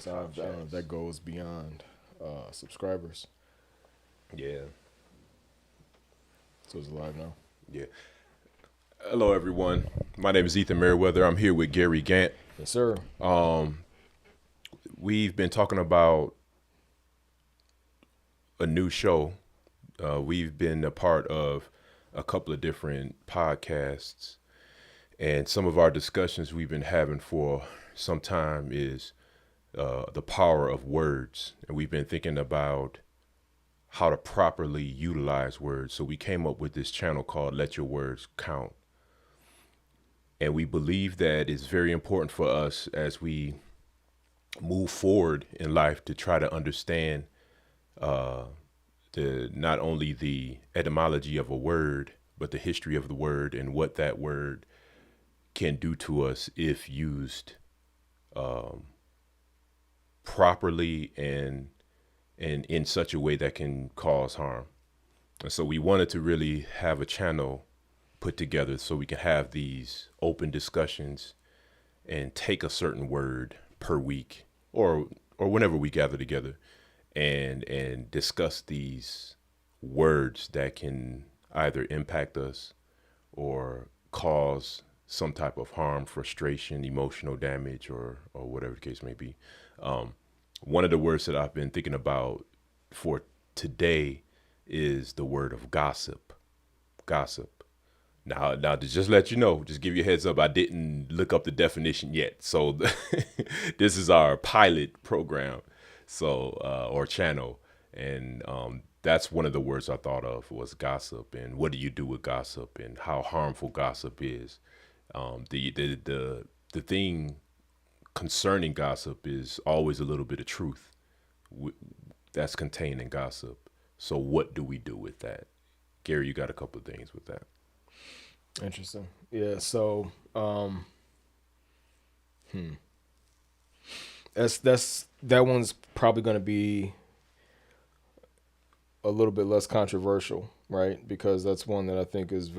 That goes beyond subscribers. Yeah, So it's live now. yeah. Hello, everyone. My name is Ethan Merriweather. I'm here with Gary Gant. Yes, sir. We've been talking about a new show. We've been a part of a couple of different podcasts, and some of our discussions we've been having for some time is the power of words. And we've been thinking about how to properly utilize words. So we came up with this channel called Let Your Words Count. And we believe that it's very important for us as we move forward in life to try to understand not only the etymology of a word, but the history of the word and what that word can do to us if used properly and in such a way that can cause harm. And so we wanted to really have a channel put together so we can have these open discussions and take a certain word per week or whenever we gather together and discuss these words that can either impact us or cause some type of harm, frustration, emotional damage, or whatever the case may be. One of the words that I've been thinking about for today is the word of gossip. Gossip. Now to just let you know, just give you a heads up, I didn't look up the definition yet. So this is our pilot program, so or channel, and that's one of the words I thought of was gossip, and what do you do with gossip, and how harmful gossip is. The thing concerning gossip is always a little bit of truth that's contained in gossip. So what do we do with that? Gary, you got a couple of things with that. Interesting. Yeah. So, that one's probably going to be a little bit less controversial, right? Because that's one that I think is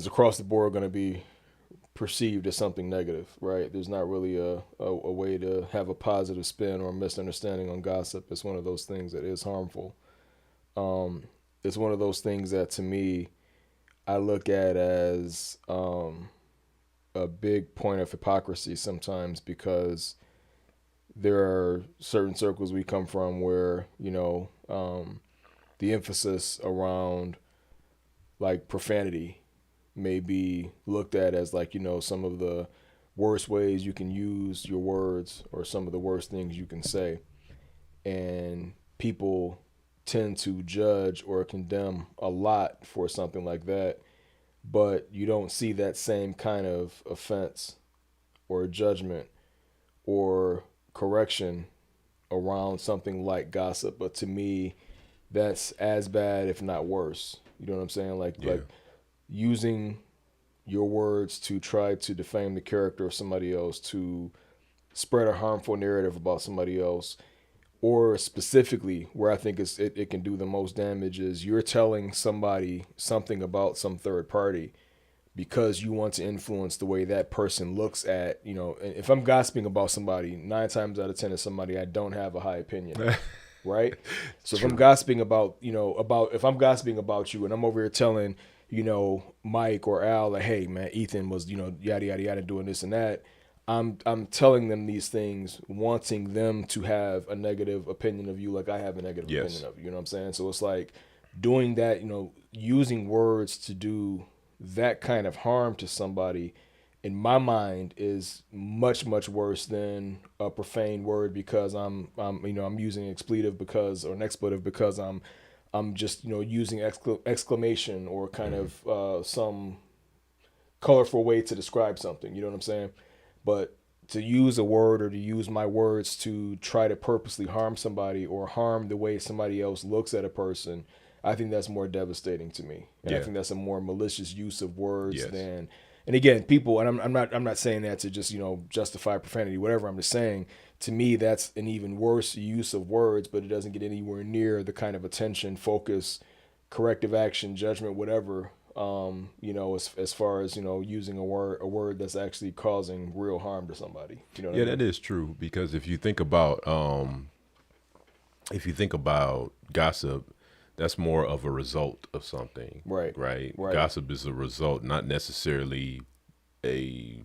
across the board going to be perceived as something negative, right? There's not really a way to have a positive spin or misunderstanding on gossip. It's one of those things that is harmful. It's one of those things that to me, I look at as a big point of hypocrisy sometimes because there are certain circles we come from where, the emphasis around like profanity may be looked at as like, some of the worst ways you can use your words or some of the worst things you can say. And people tend to judge or condemn a lot for something like that, but you don't see that same kind of offense or judgment or correction around something like gossip. But to me, that's as bad, if not worse. You know what I'm saying? Like using your words to try to defame the character of somebody else, to spread a harmful narrative about somebody else, or specifically where I think it can do the most damage is you're telling somebody something about some third party because you want to influence the way that person looks at, if I'm gossiping about somebody, 9 times out of 10 is somebody I don't have a high opinion of. Right? So if I'm gossiping about, if I'm gossiping about you and I'm over here telling, Mike or Al, like, hey man, Ethan was, yada yada yada doing this and that. I'm telling them these things, wanting them to have a negative opinion of you, like I have a negative opinion of you. You know what I'm saying? So it's like doing that, using words to do that kind of harm to somebody, in my mind, is much much worse than a profane word because I'm using expletive because or an expletive because I'm just using exclamation or kind of some colorful way to describe something. You know what I'm saying? But to use a word or to use my words to try to purposely harm somebody or harm the way somebody else looks at a person, I think that's more devastating to me. And I think that's a more malicious use of words than. And again, people, and I'm not saying that to just justify profanity, whatever. I'm just saying, to me, that's an even worse use of words, but it doesn't get anywhere near the kind of attention, focus, corrective action, judgment, whatever, as far as, using a word that's actually causing real harm to somebody. You know what I Yeah, mean? that is true because if you think about gossip, that's more of a result of something, Right. right? Right. Gossip is a result, not necessarily a.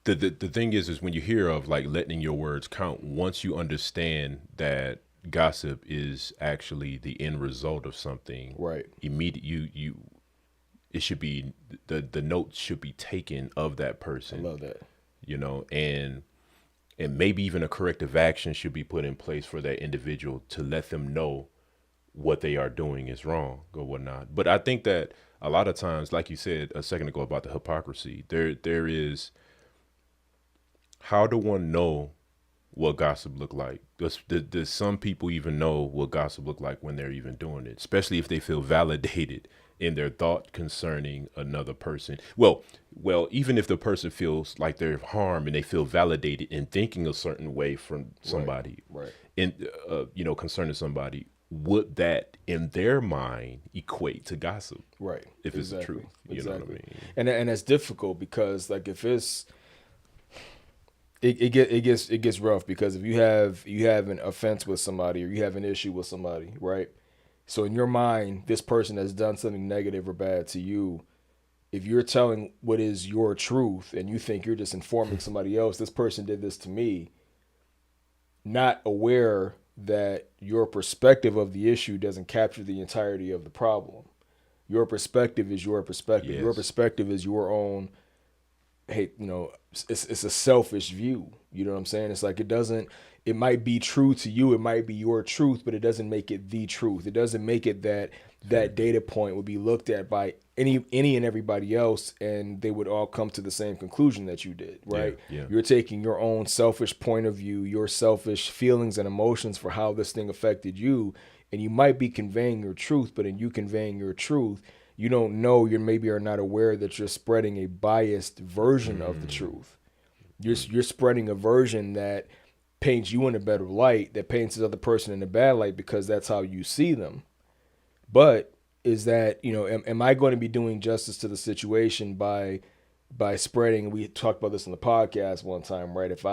The thing is when you hear of like letting your words count, once you understand that gossip is actually the end result of something, Right. immediate you it should be the note should be taken of that I person, love that. and maybe even a corrective action should be put in place for that individual to let them know what they are doing is wrong or whatnot. But I think that a lot of times, like you said a second ago about the hypocrisy, there is, how do one know what gossip look like? Does some people even know what gossip look like when they're even doing it, especially if they feel validated in their thought concerning another person? Even if the person feels like they're harmed and they feel validated in thinking a certain way from Right. somebody, Right. in concerning somebody, would that in their mind equate to gossip Right. if it's the Exactly. truth? You know what I Exactly. mean? And that's difficult because, like, if it's it gets rough, because if you have an offense with somebody, or you have an issue with somebody, right? So in your mind, this person has done something negative or bad to you. If you're telling what is your truth and you think you're just informing somebody else, this person did this to me, not aware that your perspective of the issue doesn't capture the entirety of the problem. Your perspective is your perspective. Your Yes. perspective is your own. Hey, it's a selfish view. You know what I'm saying? It's like, it might be true to you, it might be your truth, but it doesn't make it the truth. It doesn't make it that Very that good. data point would be looked at by any and everybody else, and they would all come to the same conclusion that you did, Yeah. right? Yeah. You're taking your own selfish point of view, your selfish feelings and emotions for how this thing affected you, and you might be conveying your truth, but in you conveying your truth, you don't know, you maybe are not aware that you're spreading a biased version of the Mm, truth. You're spreading a version that paints you in a better light, that paints the other person in a bad light because that's how you see them. But is that, am I going to be doing justice to the situation by spreading? We talked about this on the podcast one time, right? If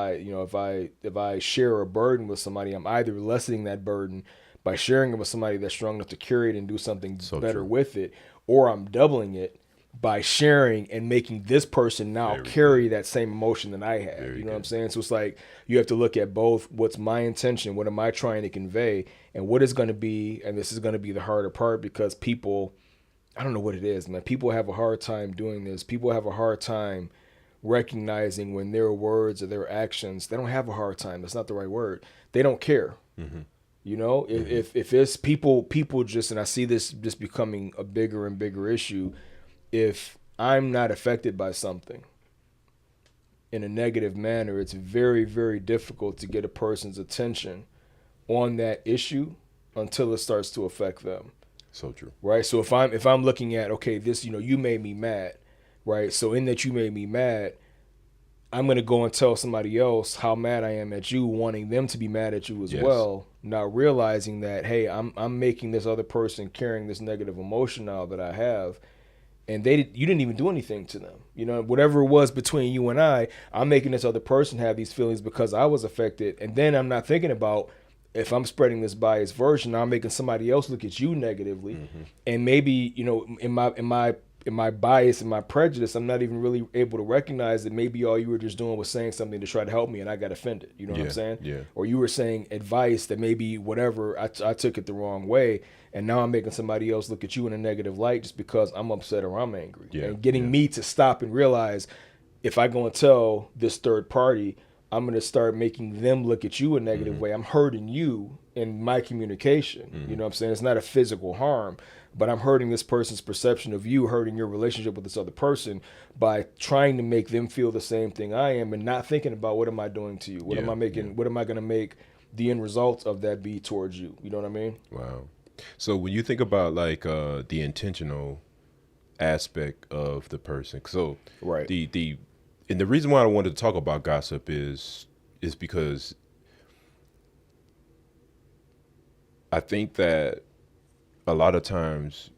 I share a burden with somebody, I'm either lessening that burden by sharing it with somebody that's strong enough to carry it and do something so better true. with it, or I'm doubling it by sharing and making this person now Very carry good. that same emotion that I had. Very You know what I'm good. saying? So it's like, you have to look at both. What's my intention? What am I trying to convey? And what is going to be, and this is going to be the harder part, because people, I don't know what it is, man. People have a hard time doing this. People have a hard time recognizing when their words or their actions, they don't have a hard time. That's not the right word. They don't care. Mm-hmm. If, Mm-hmm. if it's people just, and I see this just becoming a bigger and bigger issue, if I'm not affected by something in a negative manner, it's very, very difficult to get a person's attention on that issue until it starts to affect them. So true. Right? So if I'm looking at, okay, this, you made me mad, right? So in that you made me mad, I'm gonna go and tell somebody else how mad I am at you, wanting them to be mad at you as Yes. well, not realizing that, hey, I'm making this other person carrying this negative emotion now that I have, and you didn't even do anything to them. Whatever it was between you and I'm making this other person have these feelings because I was affected, and then I'm not thinking about, if I'm spreading this biased version, I'm making somebody else look at you negatively, Mm-hmm. and maybe, in my bias and my prejudice, I'm not even really able to recognize that maybe all you were just doing was saying something to try to help me, and I got offended. You know what I'm Yeah. saying? Yeah. Or you were saying advice that maybe whatever, I took it the wrong way, and now I'm making somebody else look at you in a negative light just because I'm upset or I'm angry, Yeah. and getting Yeah. me to stop and realize, if I go and tell this third party, I'm going to start making them look at you a negative Mm-hmm. way. I'm hurting you in my communication. You Mm-hmm. know what I'm saying? It's not a physical harm, but I'm hurting this person's perception of you, hurting your relationship with this other person by trying to make them feel the same thing I am, and not thinking about, what am I doing to you? What am Yeah. I Yeah. making? What am I going to make the end result of that be towards you? You know what I mean? Wow. So when you think about like the intentional aspect of the person, so Right. the and the reason why I wanted to talk about gossip is because I think that a lot of times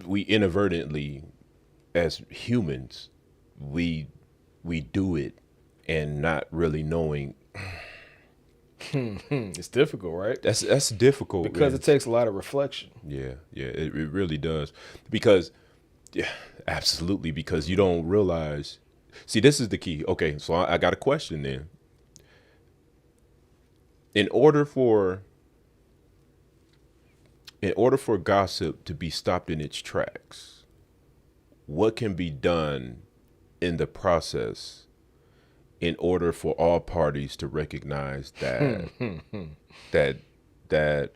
we inadvertently, as humans, we do it and not really knowing. It's difficult, right? That's difficult Because man. it takes a lot of reflection. Yeah, it really does. Because, yeah, absolutely. Because you don't realize. See, this is the key. Okay, so I got a question then. In order for gossip to be stopped in its tracks, what can be done in the process in order for all parties to recognize that that that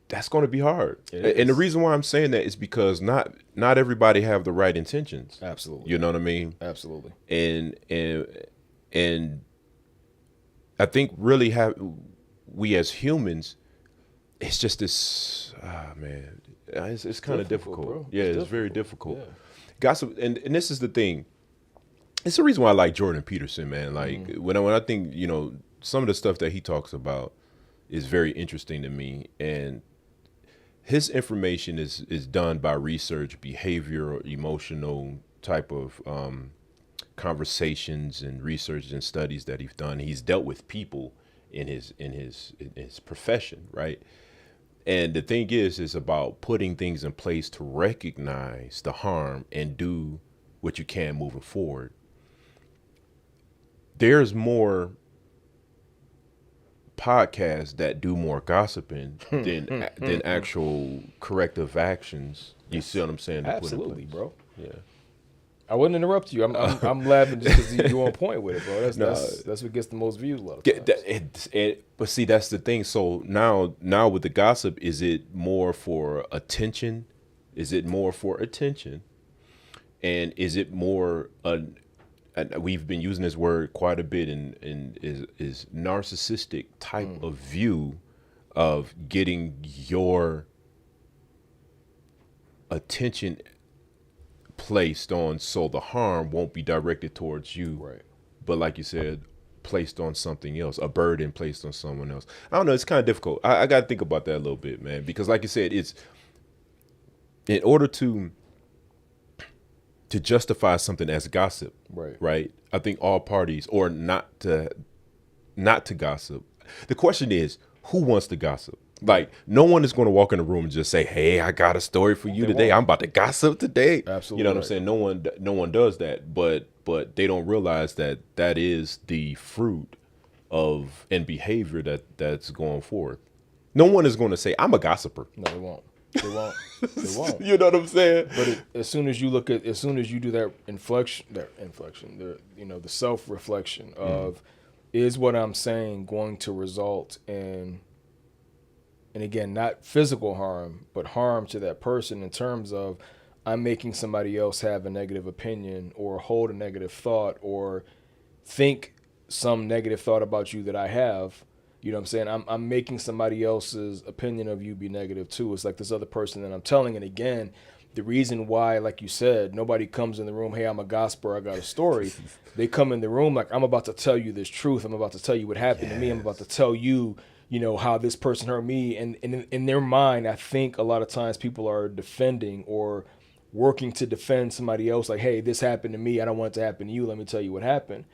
that's going to be hard. And the reason why I'm saying that is because not everybody have the right intentions. Absolutely. You know what I mean? Absolutely. And I think really have we as humans, it's just this man, it's kind of difficult. Bro. Yeah, it's difficult. very difficult. Yeah. Gossip, and this is the thing. It's the reason why I like Jordan Peterson, man. Like when I think, some of the stuff that he talks about is very interesting to me, and his information is done by research, behavioral, emotional type of conversations and research and studies that he's done. He's dealt with people in his profession, right? And the thing is about putting things in place to recognize the harm and do what you can moving forward. There's more podcasts that do more gossiping than actual corrective actions. You see what I'm saying? Absolutely, bro. Yeah. I wouldn't interrupt you. I'm laughing just because you're on point with it, bro. That's what gets the most views a lot of times. But see, that's the thing. So now with the gossip, is it more for attention? Is it more for attention? And is it more and we've been using this word quite a bit in is narcissistic type of view of getting your attention placed on, so the harm won't be directed towards you, Right. but like you said, placed on something else, a burden placed on someone else. I don't know, it's kind of difficult. I got to think about that a little bit, man, because like you said, it's in order to justify something as gossip, right? I think all parties, or not to gossip. The question is, who wants to gossip? Like, no one is going to walk in the room and just say, "Hey, I got a story for you today. I'm about to gossip today." Absolutely. You know what I'm saying? No one does that, but they don't realize that is the fruit of and behavior that's going forth. No one is going to say, "I'm a gossiper." No, they won't. They won't. You know what I'm saying? But as soon as you do that inflection, the self-reflection of, is what I'm saying going to result in, and again, not physical harm, but harm to that person in terms of I'm making somebody else have a negative opinion or hold a negative thought or think some negative thought about you that I have. You know what I'm saying? I'm making somebody else's opinion of you be negative too. It's like this other person that I'm telling. And again, the reason why, like you said, nobody comes in the room, "Hey, I'm a gossiper, I got a story." They come in the room like, "I'm about to tell you this truth. I'm about to tell you what happened to me. I'm about to tell you, how this person hurt me." And in their mind, I think a lot of times people are defending or working to defend somebody else. Like, "Hey, this happened to me. I don't want it to happen to you. Let me tell you what happened."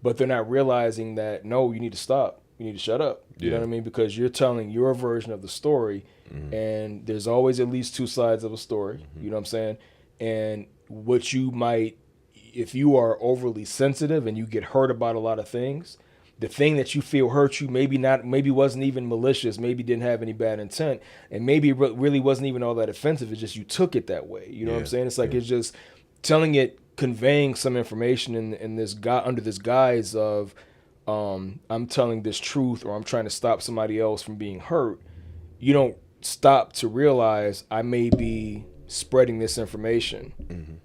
But they're not realizing that, no, you need to stop. You need to shut up. You know what I mean? Because you're telling your version of the story, and there's always at least two sides of a story. You know what I'm saying? And what you might, if you are overly sensitive and you get hurt about a lot of things, the thing that you feel hurt you maybe wasn't even malicious, maybe didn't have any bad intent, and maybe it really wasn't even all that offensive. It's just you took it that way. You know what I'm saying? It's like it's just telling it, conveying some information in this guy under this guise of, I'm telling this truth, or I'm trying to stop somebody else from being hurt. You don't stop to realize I may be spreading this information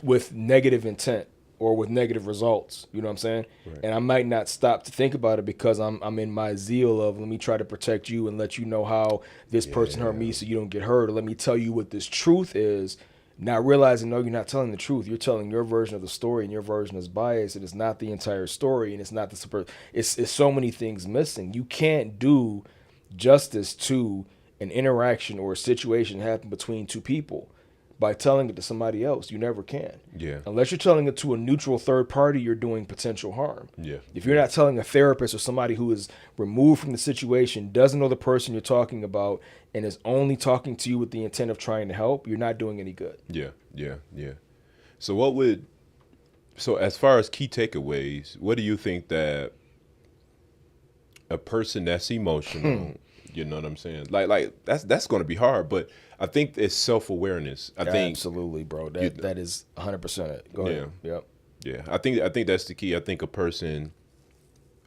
with negative intent or with negative results. You know what I'm saying? Right. And I might not stop to think about it because I'm in my zeal of, let me try to protect you and let you know how this person hurt me so you don't get hurt, or let me tell you what this truth is. Not realizing, no, you're not telling the truth. You're telling your version of the story, and your version is biased, and it's not the entire story, and it's not it's so many things missing. You can't do justice to an interaction or a situation happen between two people by telling it to somebody else. You never can. Yeah. Unless you're telling it to a neutral third party, you're doing potential harm. Yeah. If you're not telling a therapist or somebody who is removed from the situation, doesn't know the person you're talking about, and is only talking to you with the intent of trying to help, you're not doing any good. Yeah. Yeah. Yeah. So so as far as key takeaways, what do you think that a person that's emotional, you know what I'm saying? Like that's going to be hard, but I think it's self-awareness. I think Absolutely, bro. That is 100% it. Go ahead. Yep. yeah, I think that's the key. I think a person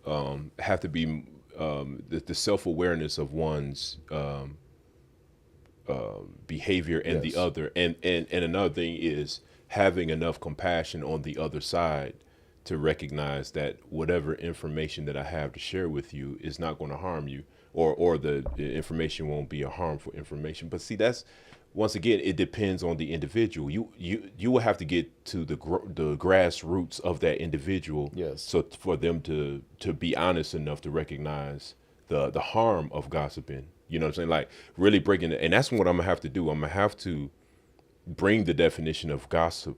have to be the self-awareness of one's behavior and the Yes. other, and another thing is having enough compassion on the other side to recognize that whatever information that I have to share with you is not going to harm you, or the information won't be a harmful information. But see, that's once again, it depends on the individual. You will have to get to the grassroots of that individual. Yes. So for them to be honest enough to recognize the harm of gossiping. You know what I'm saying? Like really breaking it. And that's what I'm gonna have to do. I'm gonna have to bring the definition of gossip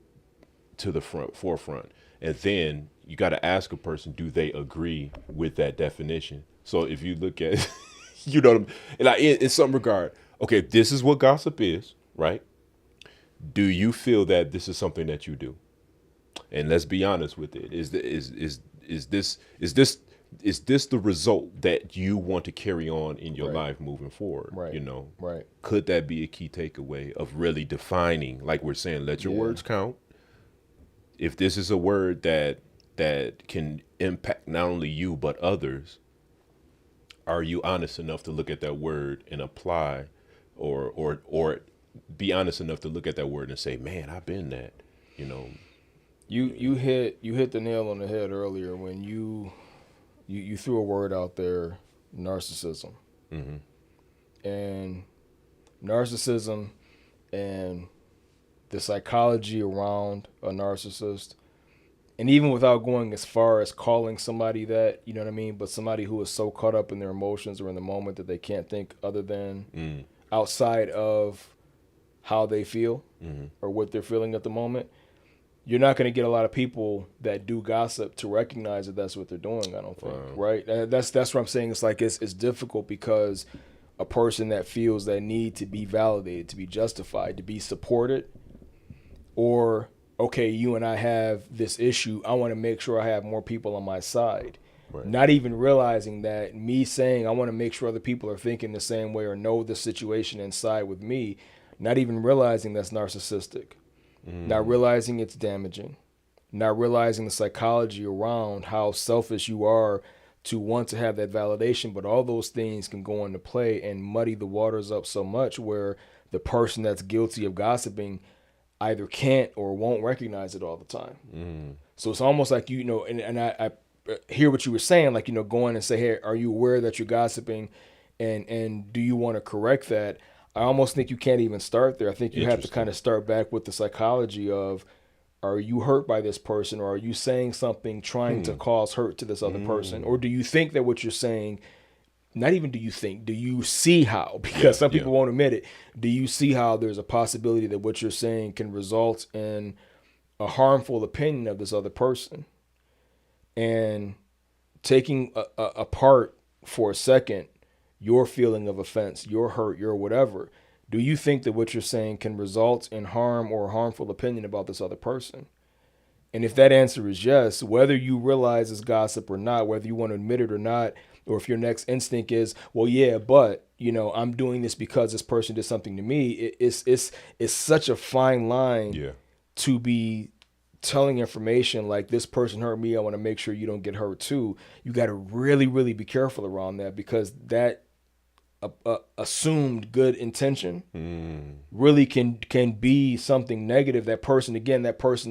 to the forefront. And then you got to ask a person, do they agree with that definition? So if you look at, you know, like in some regard, okay, this is what gossip is, right? Do you feel that this is something that you do? And let's be honest with it. Is this the result that you want to carry on in your life moving forward? Right. You know, Right. could that be a key takeaway of really defining, like we're saying, let your words count? If this is a word that can impact not only you but others, are you honest enough to look at that word and apply, or be honest enough to look at that word and say, man, I've been that, you know? You hit the nail on the head earlier when you threw a word out there, narcissism. And narcissism and the psychology around a narcissist, and even without going as far as calling somebody that, you know what I mean, but somebody who is so caught up in their emotions or in the moment that they can't think other than outside of how they feel or what they're feeling at the moment, you're not going to get a lot of people that do gossip to recognize that that's what they're doing, I don't think, right? That's what I'm saying. It's like it's difficult because a person that feels that need to be validated, to be justified, to be supported, or, okay, you and I have this issue, I want to make sure I have more people on my side. Right. Not even realizing that me saying I want to make sure other people are thinking the same way or know the situation inside with me, not even realizing that's narcissistic. Not realizing it's damaging, not realizing the psychology around how selfish you are to want to have that validation, but all those things can go into play and muddy the waters up so much where the person that's guilty of gossiping either can't or won't recognize it all the time. So it's almost like, you know, and I hear what you were saying, like, you know, going and say, hey, are you aware that you're gossiping, and do you want to correct that? I almost think you can't even start there. I think you have to kind of start back with the psychology of, are you hurt by this person, or are you saying something trying to cause hurt to this other person? Or do you think that what you're saying, not even do you think, do you see how, because some people won't admit it, do you see how there's a possibility that what you're saying can result in a harmful opinion of this other person? And taking apart for a second your feeling of offense, your hurt, your whatever, do you think that what you're saying can result in harm or a harmful opinion about this other person? And if that answer is yes, whether you realize it's gossip or not, whether you want to admit it or not, or if your next instinct is, well, yeah, but, you know, I'm doing this because this person did something to me, it's such a fine line to be telling information like, this person hurt me, I want to make sure you don't get hurt too. You got to really, really be careful around that, because that assumed good intention really can be something negative. That person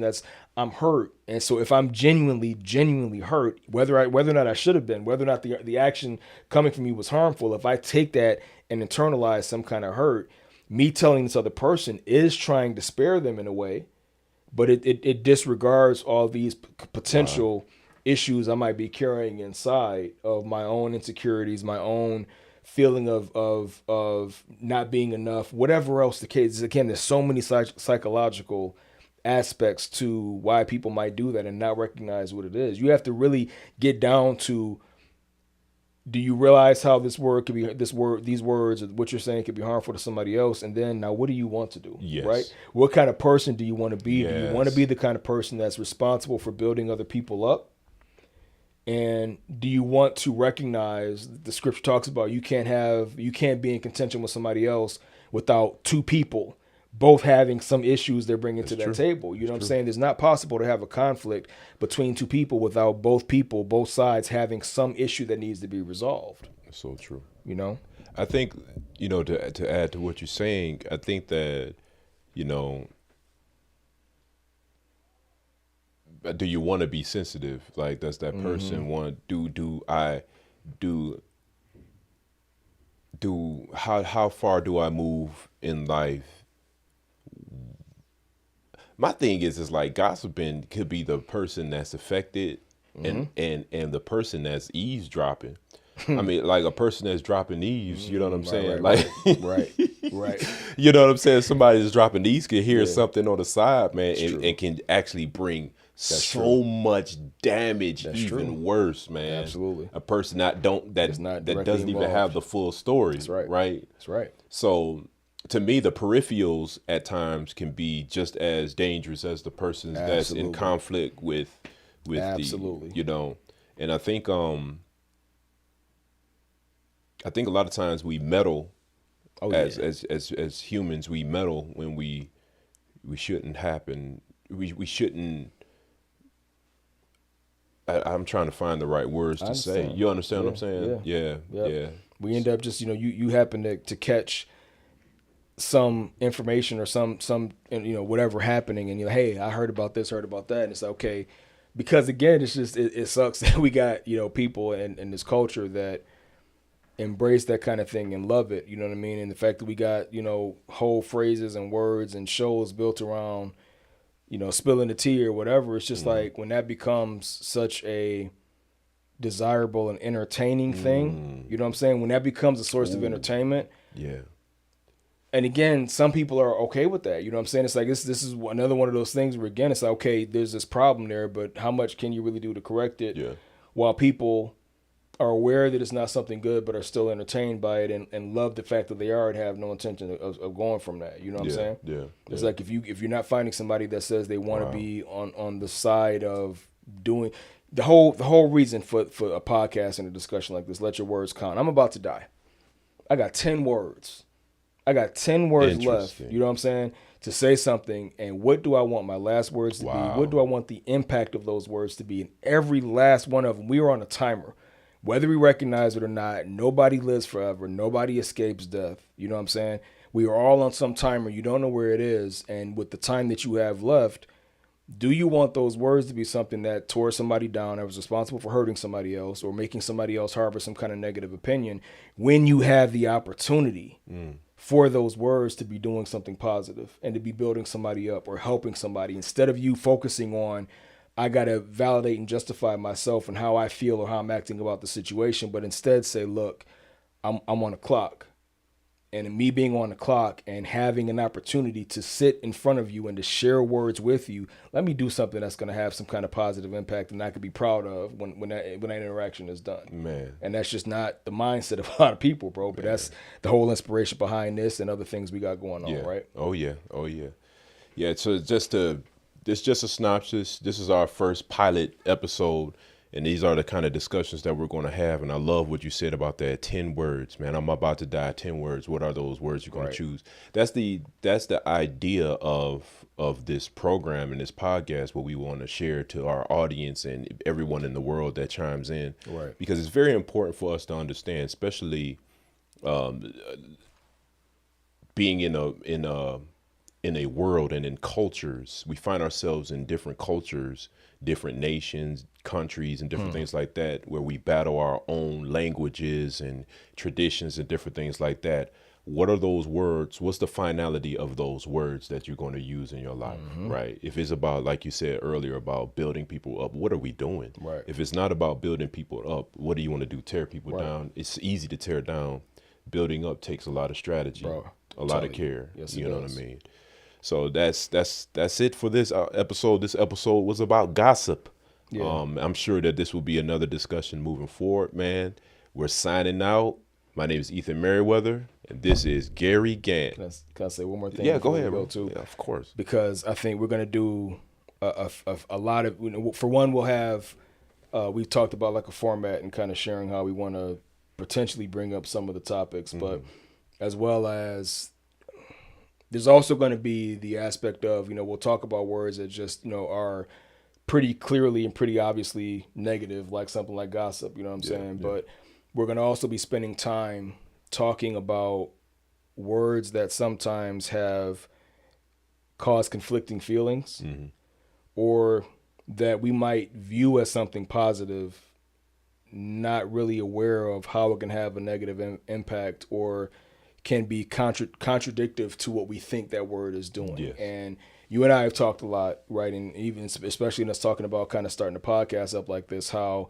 that's, I'm hurt, and so if I'm genuinely hurt, whether or not I should have been, whether or not the action coming from me was harmful, if I take that and internalize some kind of hurt, me telling this other person is trying to spare them in a way, but it disregards all these potential issues I might be carrying inside of my own insecurities, my own feeling of not being enough, whatever else the case. Again, there's so many psychological aspects to why people might do that and not recognize what it is. You have to really get down to, do you realize how this word could be, these words, what you're saying could be harmful to somebody else? And then now, what do you want to do? Yes. Right? What kind of person do you want to be? Yes. Do you want to be the kind of person that's responsible for building other people up? And do you want to recognize the scripture talks about you can't be in contention with somebody else without two people both having some issues they're bringing to that table. You know what I'm saying? It's not possible to have a conflict between two people without both sides having some issue that needs to be resolved. That's so true. You know? I think, to add to what you're saying, I think that, do you want to be sensitive? Like, does that person want, how far do I move in life? My thing is like gossiping could be the person that's affected and the person that's eavesdropping. I mean, like a person that's dropping eaves, you know what I'm saying? Right. You know what I'm saying? Somebody that's dropping eaves can hear something on the side, man, and can actually bring much damage, even worse, man. Absolutely. A person that doesn't even have the full story. That's right. That's right. So to me, the peripherals at times can be just as dangerous as the person that's in conflict with and I think a lot of times we meddle as humans. We meddle when we shouldn't happen. We shouldn't. I'm trying to find the right words to say. You understand what I'm saying? Yeah. We end up just, you happen to catch some information or some whatever happening, and hey, I heard about this, heard about that, and it's okay, because again, it's just it sucks that we got people in this culture that embrace that kind of thing and love it, you know what I mean? And the fact that we got, whole phrases and words and shows built around, spilling the tea or whatever, it's just like when that becomes such a desirable and entertaining thing, you know what I'm saying? When that becomes a source of entertainment. Yeah. And again, some people are okay with that. You know what I'm saying? It's like this is another one of those things where, again, it's like, okay, there's this problem there, but how much can you really do to correct it? Yeah. While people are aware that it's not something good, but are still entertained by it and love the fact that they are and have no intention of going from that. You know what I'm saying? Yeah. It's like if you're not finding somebody that says they want to be on the side of doing the whole reason for a podcast and a discussion like this, let your words count. I'm about to die. I got 10 words. left. You know what I'm saying? To say something, and what do I want my last words to be? What do I want the impact of those words to be? And every last one of them, we are on a timer. Whether we recognize it or not, nobody lives forever. Nobody escapes death. You know what I'm saying? We are all on some timer. You don't know where it is. And with the time that you have left, do you want those words to be something that tore somebody down, that was responsible for hurting somebody else or making somebody else harbor some kind of negative opinion, when you have the opportunity for those words to be doing something positive and to be building somebody up or helping somebody, instead of you focusing on, I got to validate and justify myself and how I feel or how I'm acting about the situation, but instead say, look, I'm on a clock. And me being on the clock and having an opportunity to sit in front of you and to share words with you, let me do something that's going to have some kind of positive impact and I could be proud of when that interaction is done. Man. And that's just not the mindset of a lot of people, bro. But that's the whole inspiration behind this and other things we got going on, right? Oh yeah. Yeah. So this just a synopsis. This is our first pilot episode. And these are the kind of discussions that we're going to have. And I love what you said about that. 10 words, man. I'm about to die. 10 words. What are those words you're going to choose? That's the idea of this program and this podcast, what we want to share to our audience and everyone in the world that chimes in. Right. Because it's very important for us to understand, especially being in a world and in cultures. We find ourselves in different cultures, different nations, countries, and different things like that, where we battle our own languages and traditions and different things like that. What are those words? What's the finality of those words that you're going to use in your life, right? If it's about, like you said earlier, about building people up, what are we doing? Right. If it's not about building people up, what do you want to do? Tear people down? It's easy to tear down. building up takes a lot of strategy, Bro, a lot of care. Yes, you it know does. what I mean? So that's it for this episode. This episode was about gossip. Yeah. I'm sure that this will be another discussion moving forward, man. We're signing out. My name is Ethan Merriweather, and this is Gary Gant. Can I say one more thing Yeah, before go ahead, we go bro. too? Yeah, of course. Because I think we're gonna do a lot of, for one, we'll have we've talked about like a format and kind of sharing how we want to potentially bring up some of the topics, but as well as there's also going to be the aspect of, we'll talk about words that just, are pretty clearly and pretty obviously negative, like something like gossip, you know what I'm saying? yeah. But we're going to also be spending time talking about words that sometimes have caused conflicting feelings or that we might view as something positive, not really aware of how it can have a negative impact or can be contradictive to what we think that word is doing. Yes. And you and I have talked a lot, right? And even especially in us talking about kind of starting a podcast up like this, how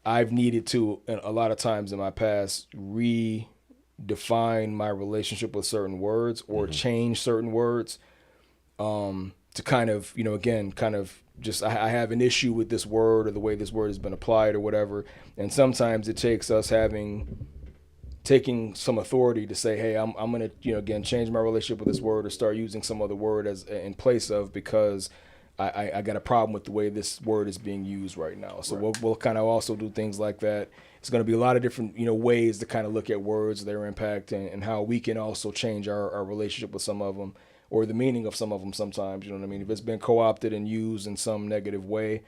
I've needed to, a lot of times in my past, redefine my relationship with certain words or change certain words to kind of, again, kind of just, I have an issue with this word or the way this word has been applied or whatever. And sometimes it takes us taking some authority to say, hey, I'm going to, again, change my relationship with this word or start using some other word as in place of, because I got a problem with the way this word is being used right now. So we'll kind of also do things like that. It's going to be a lot of different, ways to kind of look at words, their impact, and how we can also change our relationship with some of them or the meaning of some of them sometimes, you know what I mean? If it's been co-opted and used in some negative way,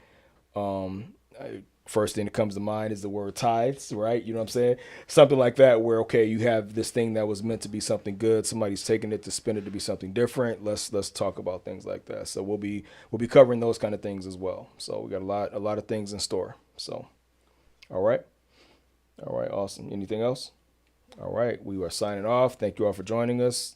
first thing that comes to mind is the word tithes, right? You know what I'm saying? Something like that where, okay, you have this thing that was meant to be something good. Somebody's taking it to spin it to be something different. Let's talk about things like that. So we'll be covering those kind of things as well. So we got a lot of things in store. So, all right. Awesome. Anything else? All right. We are signing off. Thank you all for joining us.